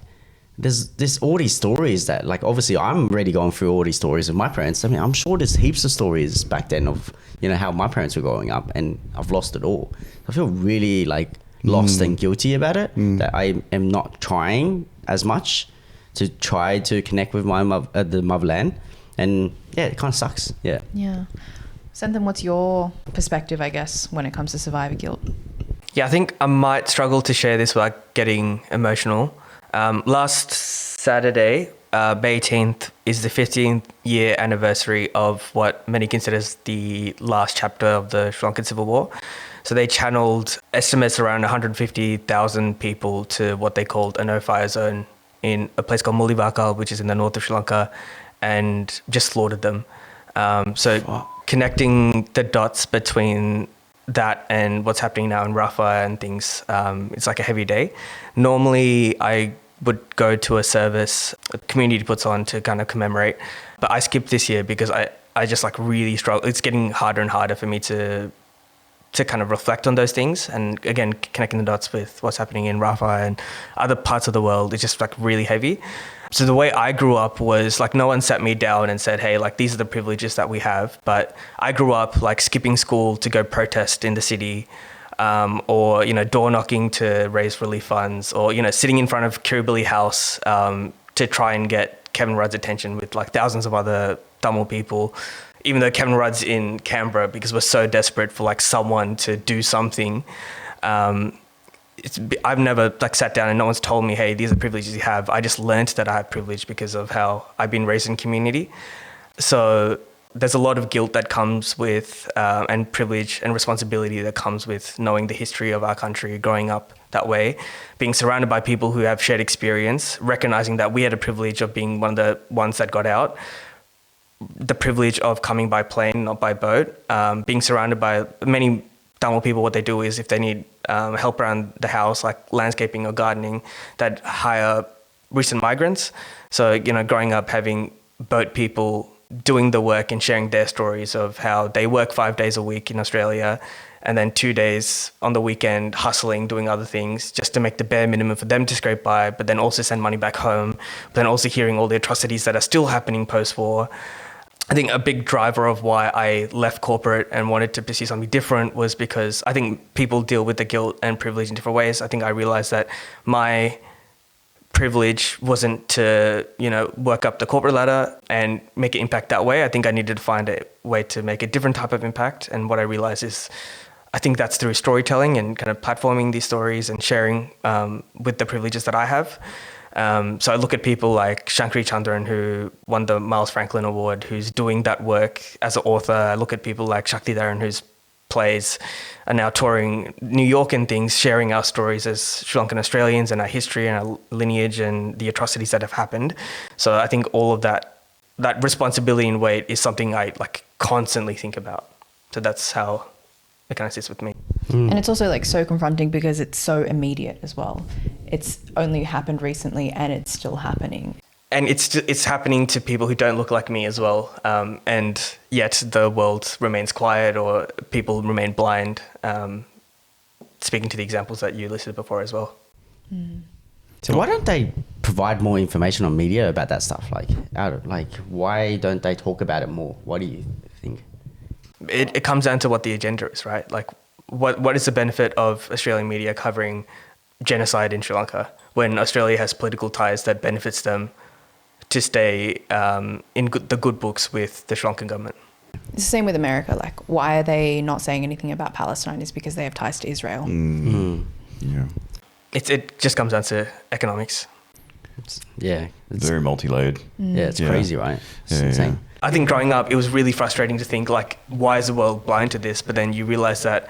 [SPEAKER 1] there's all these stories that, like, obviously I'm already going through all these stories of my parents. I mean, I'm sure there's heaps of stories back then of, you know, how my parents were growing up, and I've lost it all. I feel really like lost and guilty about it, that I am not trying as much to try to connect with the motherland. And yeah, it kind of sucks. Yeah.
[SPEAKER 3] Yeah. Senthan, what's your perspective, I guess, when it comes to survivor guilt?
[SPEAKER 7] Yeah, I think I might struggle to share this without getting emotional. Last Saturday, May 18th, is the 15th year anniversary of what many consider the last chapter of the Sri Lankan Civil War. So they channeled estimates around 150,000 people to what they called a no-fire zone in a place called Mullivakal, which is in the north of Sri Lanka, and just slaughtered them. Connecting the dots between that and what's happening now in Rafah and things, it's like a heavy day. Normally, I would go to a service a community puts on to kind of commemorate, but I skipped this year because I just like really struggle. It's getting harder and harder for me to kind of reflect on those things. And again, connecting the dots with what's happening in Rafah and other parts of the world is just like really heavy. So the way I grew up was like, no one sat me down and said, hey, like these are the privileges that we have. But I grew up like skipping school to go protest in the city, or, you know, door knocking to raise relief funds, or, you know, sitting in front of Kirribilli House to try and get Kevin Rudd's attention with like thousands of other Tamil people, even though Kevin Rudd's in Canberra, because we're so desperate for like someone to do something. I've never like sat down and no one's told me, hey, these are privileges you have. I just learned that I have privilege because of how I've been raised in community. So there's a lot of guilt that comes with, and privilege and responsibility that comes with knowing the history of our country, growing up that way, being surrounded by people who have shared experience, recognizing that we had a privilege of being one of the ones that got out, the privilege of coming by plane, not by boat, being surrounded by many Tamil people. What they do is if they need help around the house, like landscaping or gardening, that hire recent migrants. So, you know, growing up having boat people doing the work and sharing their stories of how they work 5 days a week in Australia and then 2 days on the weekend hustling, doing other things just to make the bare minimum for them to scrape by, but then also send money back home, but then also hearing all the atrocities that are still happening post-war. I think a big driver of why I left corporate and wanted to pursue something different was because I think people deal with the guilt and privilege in different ways. I think I realized that my privilege wasn't to, you know, work up the corporate ladder and make an impact that way. I think I needed to find a way to make a different type of impact. And what I realized is I think that's through storytelling and kind of platforming these stories and sharing with the privileges that I have. So I look at people like Shankari Chandran, who won the Miles Franklin Award, who's doing that work as an author. I look at people like Shakti Dharan, whose plays are now touring New York and things, sharing our stories as Sri Lankan Australians and our history and our lineage and the atrocities that have happened. So I think all of that responsibility and weight is something I like constantly think about. So that's how it kind of sits with me.
[SPEAKER 3] And it's also like so confronting because it's so immediate as well. It's only happened recently and it's still happening.
[SPEAKER 7] And it's happening to people who don't look like me as well. And yet the world remains quiet or people remain blind, speaking to the examples that you listed before as well.
[SPEAKER 1] So why don't they provide more information on media about that stuff? Like why don't they talk about it more? What do you think?
[SPEAKER 7] It comes down to what the agenda is, right? Like what is the benefit of Australian media covering genocide in Sri Lanka when Australia has political ties that benefits them to stay in the good books with the Sri Lankan government?
[SPEAKER 3] It's the same with America. Like, why are they not saying anything about Palestine? Is because they have ties to Israel.
[SPEAKER 8] Yeah.
[SPEAKER 7] It just comes down to economics.
[SPEAKER 1] It's
[SPEAKER 8] Very multi-layered.
[SPEAKER 1] Yeah, it's crazy, right? It's insane.
[SPEAKER 7] I think growing up, it was really frustrating to think, like, why is the world blind to this? But then you realize that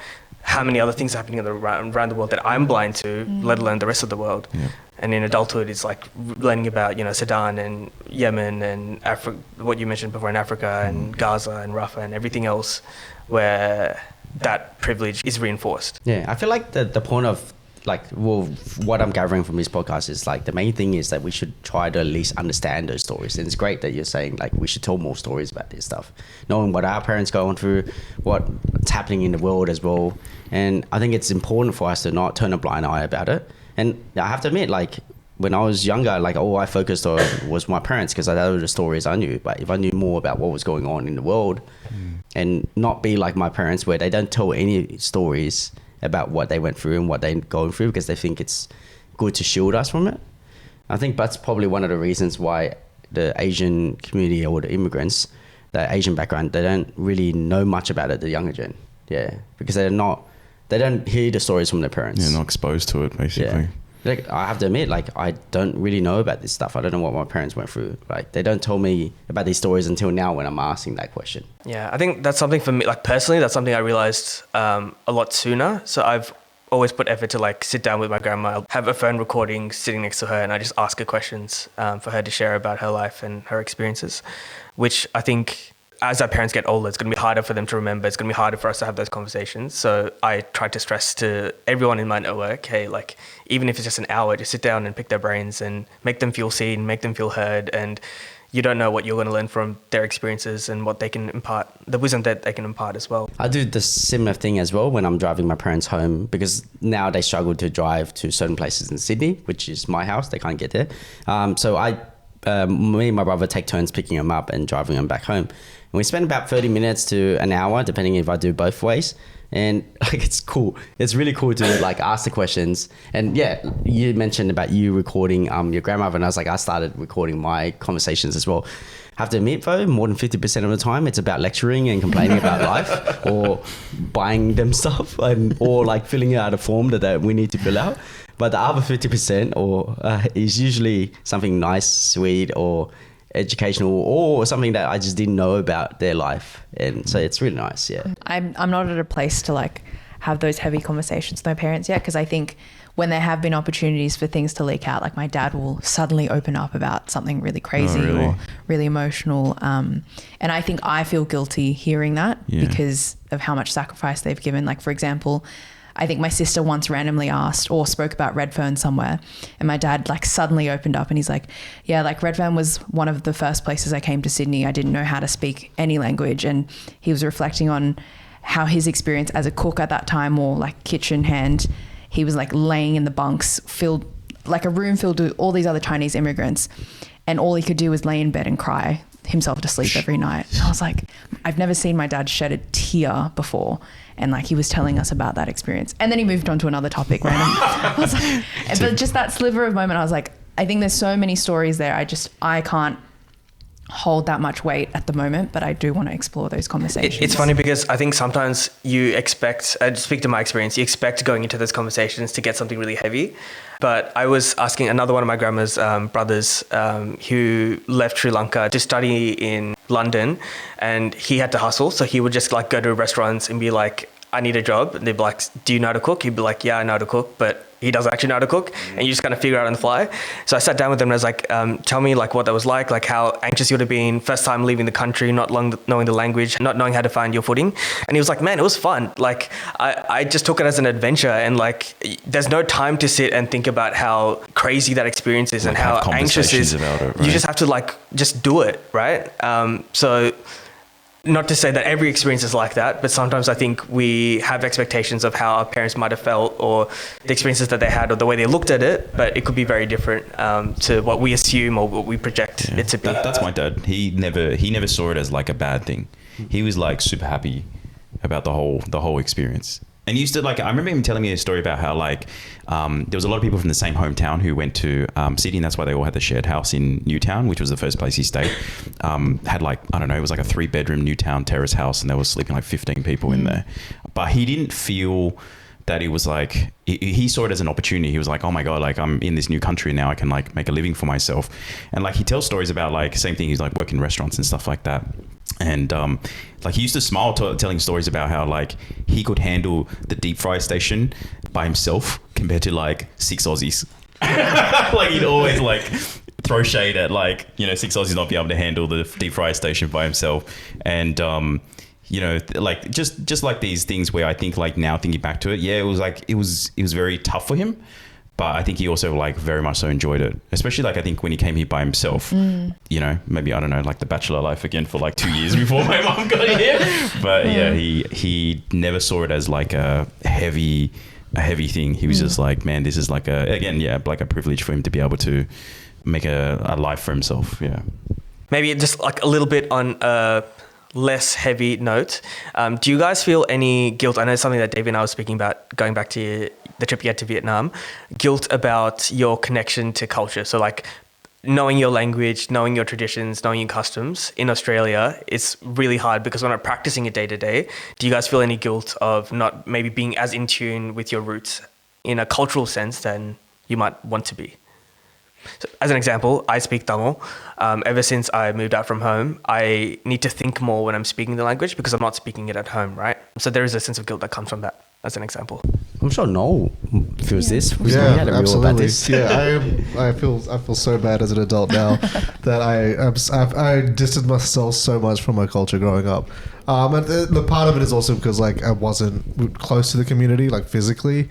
[SPEAKER 7] how many other things are happening around the world that I'm blind to, let alone the rest of the world.
[SPEAKER 5] Yeah.
[SPEAKER 7] And in adulthood, it's like learning about, Sudan and Yemen and what you mentioned before in Africa and Gaza and Rafah and everything else, where that privilege is reinforced.
[SPEAKER 1] Yeah, I feel like the point of what I'm gathering from this podcast is like the main thing is that we should try to at least understand those stories. And it's great that you're saying like we should tell more stories about this stuff, knowing what our parents going through, what's happening in the world as well. And I think it's important for us to not turn a blind eye about it. And I have to admit, like when I was younger, like all I focused on was my parents because that were the stories I knew. But if I knew more about what was going on in the world and not be like my parents where they don't tell any stories about what they went through and what they're going through because they think it's good to shield us from it. I think that's probably one of the reasons why the Asian community or the immigrants, the Asian background, they don't really know much about it, the younger gen. Yeah, because they don't hear the stories from their parents.
[SPEAKER 5] Yeah, not exposed to it, basically.
[SPEAKER 1] Yeah. Like, I have to admit, like, I don't really know about this stuff. I don't know what my parents went through. Like, they don't tell me about these stories until now when I'm asking that question.
[SPEAKER 7] Yeah, I think that's something for me, like personally, that's something I realized a lot sooner. So I've always put effort to like sit down with my grandma, I'll have a phone recording sitting next to her and I just ask her questions for her to share about her life and her experiences, which I think as our parents get older, it's going to be harder for them to remember. It's going to be harder for us to have those conversations. So I try to stress to everyone in my network, hey, like, even if it's just an hour, just sit down and pick their brains and make them feel seen, make them feel heard. And you don't know what you're going to learn from their experiences and what they can impart, the wisdom that they can impart as well.
[SPEAKER 1] I do the similar thing as well when I'm driving my parents home because now they struggle to drive to certain places in Sydney, which is my house. They can't get there. So me and my brother take turns picking them up and driving them back home. And we spend about 30 minutes to an hour, depending if I do both ways. And like, it's cool. It's really cool to like ask the questions. And yeah, you mentioned about you recording your grandmother, and I was like, I started recording my conversations as well. I have to admit though, more than 50% of the time, it's about lecturing and complaining about life or buying them stuff or like filling out a form that we need to fill out. But the other 50% is usually something nice, sweet, or educational, or something that I just didn't know about their life. And so it's really nice, yeah.
[SPEAKER 6] I'm not at a place to like have those heavy conversations with my parents yet, because I think when there have been opportunities for things to leak out, like my dad will suddenly open up about something really crazy or really emotional. And I think I feel guilty hearing that because of how much sacrifice they've given. Like, for example, I think my sister once randomly asked or spoke about Redfern somewhere, and my dad like suddenly opened up and he's like, yeah, like Redfern was one of the first places I came to Sydney. I didn't know how to speak any language. And he was reflecting on how his experience as a cook at that time, or like kitchen hand, he was like laying in the bunks filled, like a room filled with all these other Chinese immigrants. And all he could do was lay in bed and cry himself to sleep every night. And I was like, I've never seen my dad shed a tear before. And like, he was telling us about that experience. And then he moved on to another topic random. I was like, but just that sliver of moment, I was like, I think there's so many stories there. I can't hold that much weight at the moment, but I do want to explore those conversations.
[SPEAKER 7] It's funny because I think sometimes you expect, I speak to my experience, you expect going into those conversations to get something really heavy. But I was asking another one of my grandma's brothers who left Sri Lanka to study in London, and he had to hustle. So he would just like go to restaurants and be like, I need a job. And they'd be like, do you know how to cook? He'd be like, yeah, I know how to cook, but he doesn't actually know how to cook. And you just kind of figure out on the fly. So I sat down with him and I was like, tell me like what that was like how anxious you would have been, first time leaving the country, not knowing the language, not knowing how to find your footing. And he was like, man, it was fun. Like I just took it as an adventure, and like there's no time to sit and think about how crazy that experience is, like, and how anxious it is.
[SPEAKER 5] About it, right?
[SPEAKER 7] You just have to like, just do it, right? So not to say that every experience is like that, but sometimes I think we have expectations of how our parents might have felt, or the experiences that they had, or the way they looked at it, but it could be very different to what we assume or what we project it to be.
[SPEAKER 5] That's my dad. He never saw it as like a bad thing. He was like super happy about the whole experience. And he used to like, I remember him telling me a story about how like there was a lot of people from the same hometown who went to Sydney, and that's why they all had the shared house in Newtown, which was the first place he stayed. Had like, I don't know, it was like a 3-bedroom Newtown terrace house, and there was sleeping like 15 people in there. But he didn't feel that it was like, he saw it as an opportunity. He was like, oh my God, like I'm in this new country now, I can like make a living for myself. And like he tells stories about like, same thing, he's like working in restaurants and stuff like that. And like he used to smile telling stories about how like he could handle the deep fry station by himself compared to like 6 Aussies. Like he'd always like throw shade at like, you know, 6 Aussies not be able to handle the deep fry station by himself. And you know, like just like these things where I think like now thinking back to it, yeah, it was like it was very tough for him. But I think he also like very much so enjoyed it, especially like I think when he came here by himself, you know, maybe, I don't know, like the bachelor life again for like 2 years before my mom got here. But yeah, he never saw it as like a heavy thing. He was just like, man, this is like like a privilege for him to be able to make a life for himself. Yeah.
[SPEAKER 7] Maybe just like a little bit on a less heavy note. Do you guys feel any guilt? I know it's something that Davie and I was speaking about going back to the trip you had to Vietnam, guilt about your connection to culture. So like knowing your language, knowing your traditions, knowing your customs in Australia, it's really hard because we're not practicing it day to day. Do you guys feel any guilt of not maybe being as in tune with your roots in a cultural sense than you might want to be? So, as an example, I speak Tamil. Ever since I moved out from home, I need to think more when I'm speaking the language because I'm not speaking it at home, right? So there is a sense of guilt that comes from that, as an example.
[SPEAKER 1] I'm sure Noel feels this. We
[SPEAKER 4] Yeah,
[SPEAKER 1] had a reel
[SPEAKER 4] absolutely.
[SPEAKER 1] about this.
[SPEAKER 4] Yeah, I feel so bad as an adult now that I distanced myself so much from my culture growing up. And the part of it is also because like I wasn't close to the community, like physically.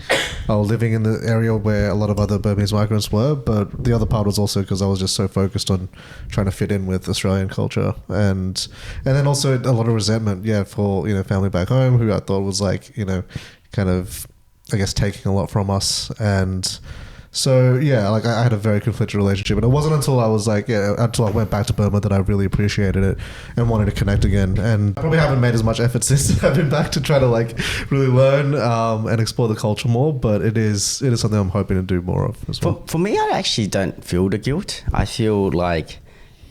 [SPEAKER 4] I was living in the area where a lot of other Burmese migrants were, but the other part was also because I was just so focused on trying to fit in with Australian culture, and then also a lot of resentment, for family back home who I thought was like kind of, I guess, taking a lot from us. And so, like I had a very conflicted relationship. And it wasn't until I was like, until I went back to Burma that I really appreciated it and wanted to connect again. And I probably haven't made as much effort since I've been back to try to like really learn and explore the culture more. But it is something I'm hoping to do more of as well.
[SPEAKER 1] For me, I actually don't feel the guilt. I feel like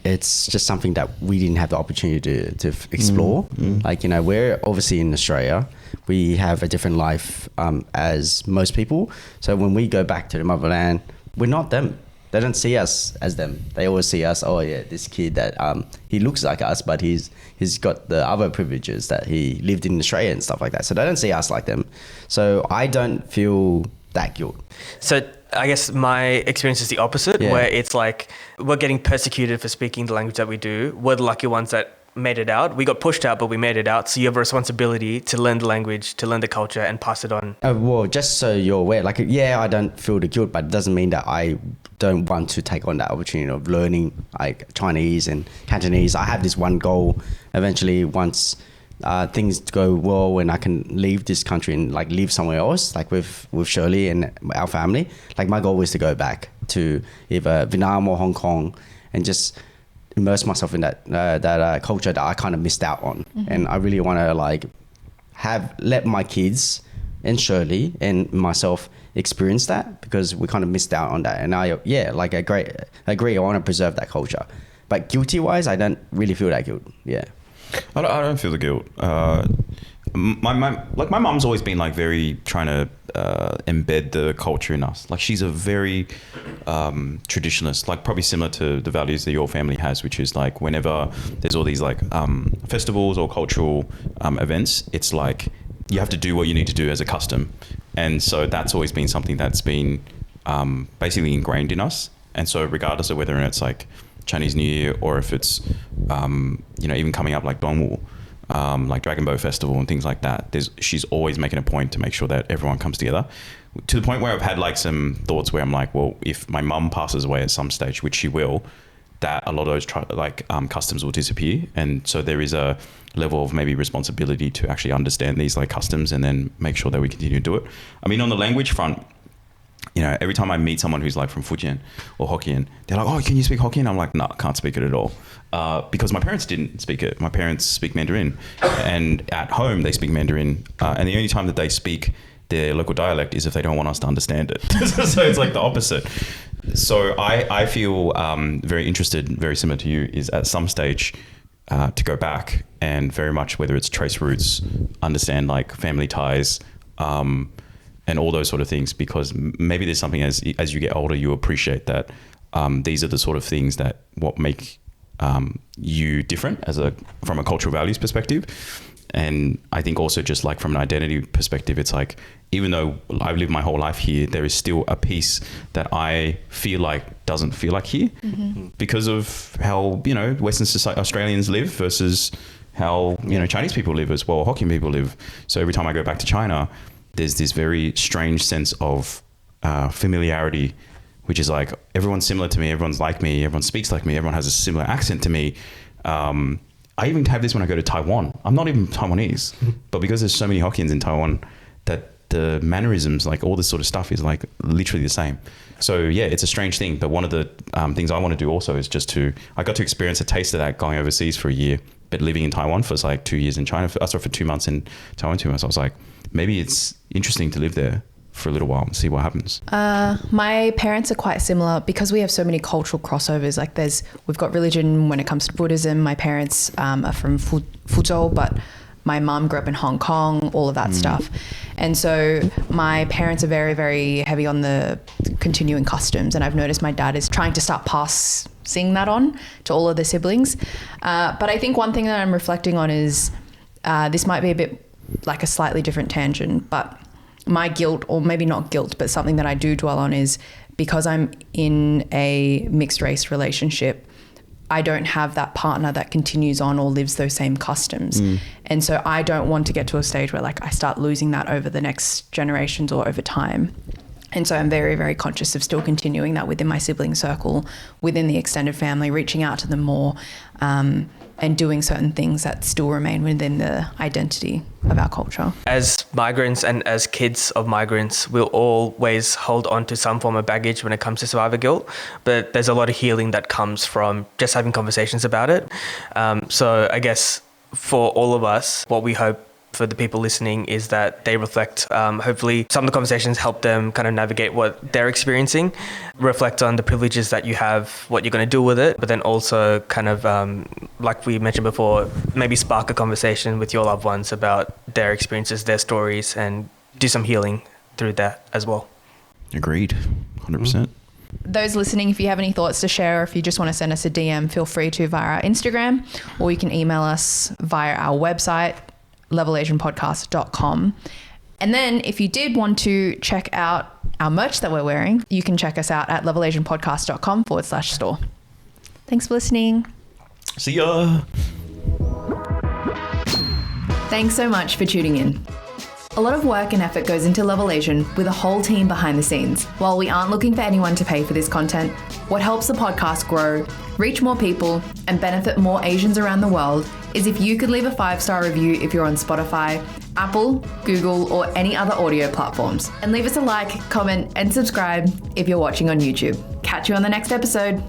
[SPEAKER 1] it's just something that we didn't have the opportunity to explore. Like, we're obviously in Australia. We have a different life as most people. So when we go back to the motherland, we're not them. They don't see us as them. They always see us, oh yeah, this kid that he looks like us, but he's got the other privileges that he lived in Australia and stuff like that. So they don't see us like them. So I don't feel that guilt.
[SPEAKER 7] So I guess my experience is the opposite, where it's like we're getting persecuted for speaking the language that we do. We're the lucky ones that made it out. We got pushed out, but we made it out. So you have a responsibility to learn the language, to learn the culture and pass it on.
[SPEAKER 1] Well, just so you're aware, like, I don't feel the guilt, but it doesn't mean that I don't want to take on that opportunity of learning like Chinese and Cantonese. I have this one goal eventually once things go well and I can leave this country and like live somewhere else, like with Shirley and our family. Like my goal is to go back to either Vietnam or Hong Kong and just immerse myself in that culture that I kind of missed out on. And I really want to like let my kids and Shirley and myself experience that because we kind of missed out on that. And I agree. I want to preserve that culture, but guilty wise, I don't really feel that guilt. Yeah.
[SPEAKER 5] I don't feel the guilt. My mom's always been like very trying to embed the culture in us. Like she's a very traditionalist, like probably similar to the values that your family has, which is like whenever there's all these like festivals or cultural events, it's like you have to do what you need to do as a custom. And so that's always been something that's been basically ingrained in us. And so regardless of whether it's like Chinese New Year or if it's even coming up like Dongwu, like Dragon Boat Festival and things like that, she's always making a point to make sure that everyone comes together, to the point where I've had like some thoughts where I'm like, well, if my mum passes away at some stage, which she will, that a lot of those customs will disappear. And so there is a level of maybe responsibility to actually understand these like customs and then make sure that we continue to do it. I mean, on the language front, every time I meet someone who's like from Fujian or Hokkien, they're like, oh, can you speak Hokkien? I'm like, no, I can't speak it at all. Because my parents didn't speak it. My parents speak Mandarin. And at home, they speak Mandarin. And the only time that they speak their local dialect is if they don't want us to understand it. So it's like the opposite. So I feel very interested, very similar to you, is at some stage to go back and very much whether it's trace roots, understand like family ties, and all those sort of things, because maybe there's something as you get older, you appreciate that these are the sort of things that what make you different from a cultural values perspective. And I think also just like from an identity perspective, it's like, even though I've lived my whole life here, there is still a piece that I feel like doesn't feel like here because of how, Western society, Australians live versus how, Chinese people live as well, Hokkien people live. So every time I go back to China, there's this very strange sense of familiarity, which is like, everyone's similar to me, everyone's like me, everyone speaks like me, everyone has a similar accent to me. I even have this when I go to Taiwan. I'm not even Taiwanese, but because there's so many Hokkiens in Taiwan, that the mannerisms, like all this sort of stuff is like literally the same. So yeah, it's a strange thing. But one of the things I want to do also is I got to experience a taste of that going overseas for a year, but living in Taiwan for like 2 years in China, for 2 months in Taiwan, 2 months. I was like, maybe it's interesting to live there for a little while and see what happens.
[SPEAKER 3] My parents are quite similar because we have so many cultural crossovers. Like we've got religion when it comes to Buddhism. My parents are from Fuzhou, but my mum grew up in Hong Kong, all of that stuff. And so my parents are very, very heavy on the continuing customs. And I've noticed my dad is trying to start passing that on to all of the siblings. But I think one thing that I'm reflecting on is this might be a bit like a slightly different tangent, but my guilt, or maybe not guilt, but something that I do dwell on is because I'm in a mixed race relationship, I don't have that partner that continues on or lives those same customs. And so I don't want to get to a stage where like I start losing that over the next generations or over time. And so I'm very, very conscious of still continuing that within my sibling circle, within the extended family, reaching out to them more, and doing certain things that still remain within the identity of our culture.
[SPEAKER 7] As migrants and as kids of migrants, we'll always hold on to some form of baggage when it comes to survivor guilt, but there's a lot of healing that comes from just having conversations about it. So I guess for all of us, what we hope for the people listening is that they reflect, hopefully some of the conversations help them kind of navigate what they're experiencing, reflect on the privileges that you have, what you're going to do with it, but then also kind of, like we mentioned before, maybe spark a conversation with your loved ones about their experiences, their stories, and do some healing through that as well.
[SPEAKER 5] Agreed, 100%.
[SPEAKER 3] Those listening, if you have any thoughts to share, or if you just want to send us a DM, feel free to via our Instagram, or you can email us via our website, levelasianpodcast.com. And then if you did want to check out our merch that we're wearing, you can check us out at levelasianpodcast.com/store. Thanks for listening.
[SPEAKER 5] See ya.
[SPEAKER 6] Thanks so much for tuning in. A lot of work and effort goes into Level Asian with a whole team behind the scenes. While we aren't looking for anyone to pay for this content, what helps the podcast grow, reach more people, and benefit more Asians around the world is if you could leave a 5-star review if you're on Spotify, Apple, Google, or any other audio platforms. And leave us a like, comment, and subscribe if you're watching on YouTube. Catch you on the next episode.